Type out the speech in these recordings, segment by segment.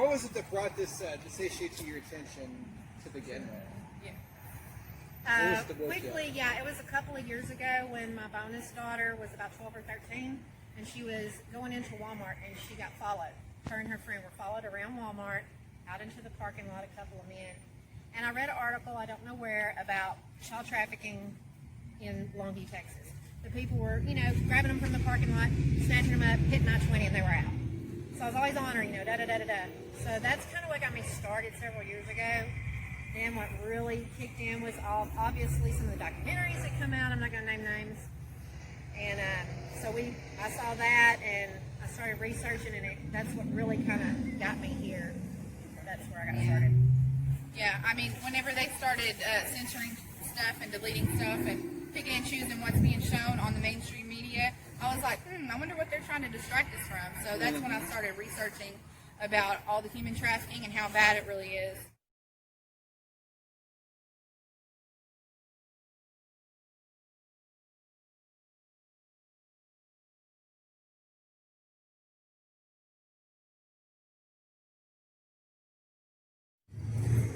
what was it that brought this issue to your attention to begin with? Quickly, it was a couple of years ago when my bonus daughter was about 12 or 13, and she was going into Walmart, and she got followed. Her and her friend were followed around Walmart, out into the parking lot, a couple of men. And I read an article, I don't know where, about child trafficking in Longview, Texas. The people were, grabbing them from the parking lot, snatching them up, hitting I-20, and they were out. So I was always on her, da-da-da-da-da. So that's kind of what got me started several years ago. Then what really kicked in was obviously some of the documentaries that come out. I'm not going to name names. And so I saw that, and I started researching, and that's what really kind of got me here. That's where I got started. Yeah, I mean, whenever they started censoring stuff and deleting stuff and picking and choosing what's being shown on the mainstream media, I was like, I wonder what they're trying to distract us from. So that's when I started researching about all the human trafficking and how bad it really is.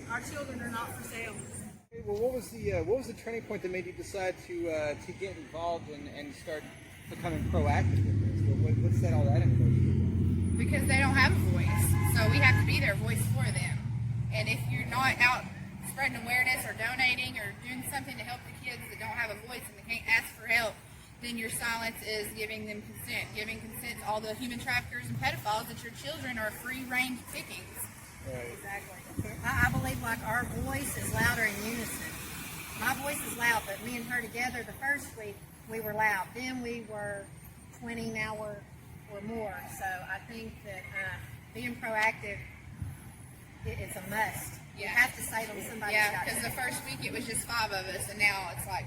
Our children are not for sale. Well, what was the turning point that made you decide to get involved and start becoming proactive with this? What's that all that involved? Because they don't have a voice, so we have to be their voice for them. And if you're not out spreading awareness or donating or doing something to help the kids that don't have a voice and they can't ask for help, then your silence is giving them consent, giving consent to all the human traffickers and pedophiles that your children are free-range pickings. Right. Exactly. I believe like our voice is louder in unison. My voice is loud, but me and her together, the first week, we were loud. Then we were 20, now we're more. So I think that being proactive, it's a must. You have to say them somebody. Yeah, because the first week it was just 5 of us, and now it's like,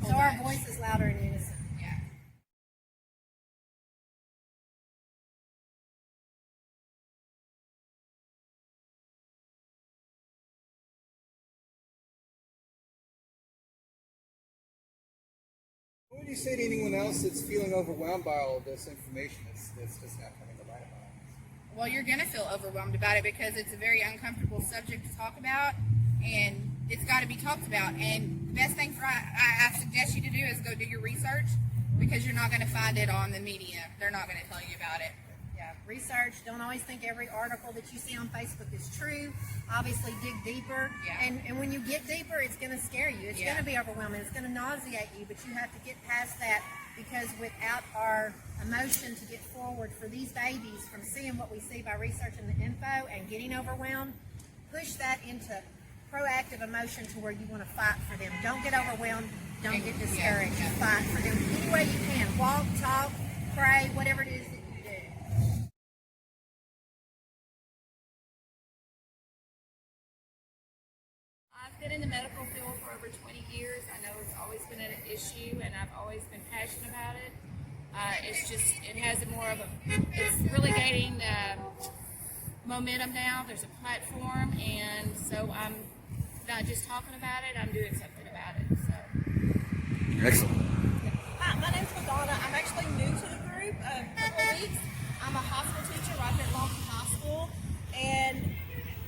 so our voice is louder in unison. Yeah. What would you say to anyone else that's feeling overwhelmed by all of this information that's just now coming to light about it? Well, you're going to feel overwhelmed about it because it's a very uncomfortable subject to talk about, and it's got to be talked about. And the best thing I suggest you to do is go do your research, because you're not going to find it on the media. They're not going to tell you about it. Yeah, research. Don't always think every article that you see on Facebook is true. Obviously, dig deeper. Yeah. And when you get deeper, it's going to scare you. It's going to be overwhelming. It's going to nauseate you. But you have to get past that, because without our emotion to get forward for these babies, from seeing what we see by researching the info and getting overwhelmed, push that into proactive emotion to where you want to fight for them. Don't get overwhelmed. Don't get discouraged. Fight for them any way you can. Walk, talk, pray, whatever it is that you do. I've been in the medical field for over 20 years. I know it's always been an issue, and I've always been passionate about it. It has more of it's really gaining momentum now. There's a platform, and so I'm not just talking about it, I'm doing something about it. So. Excellent. Hi, my name's Madonna. I'm actually new to the group, a couple of weeks. I'm a high school teacher right here at Longview High School, and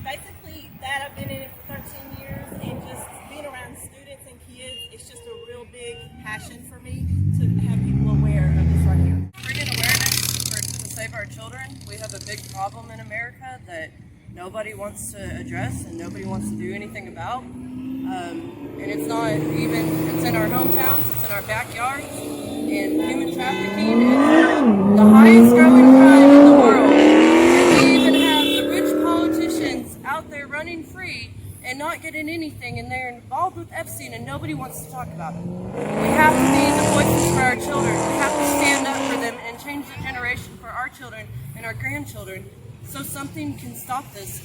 basically that I've been in it for 13 years, and just being around students and kids, it's just a real big passion for me to have people aware of this right here. Bringing awareness to save our children. We have a big problem in America that nobody wants to address and nobody wants to do anything about. And it's not even, it's in our hometowns, it's in our backyards, and human trafficking is the highest growing crime in the world. And we even have the rich politicians out there running free and not getting anything, and they're involved with Epstein and nobody wants to talk about it. We have to be the voices for our children. We have to stand up for them and change the generation for our children and our grandchildren, so something can stop this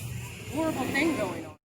horrible thing going on.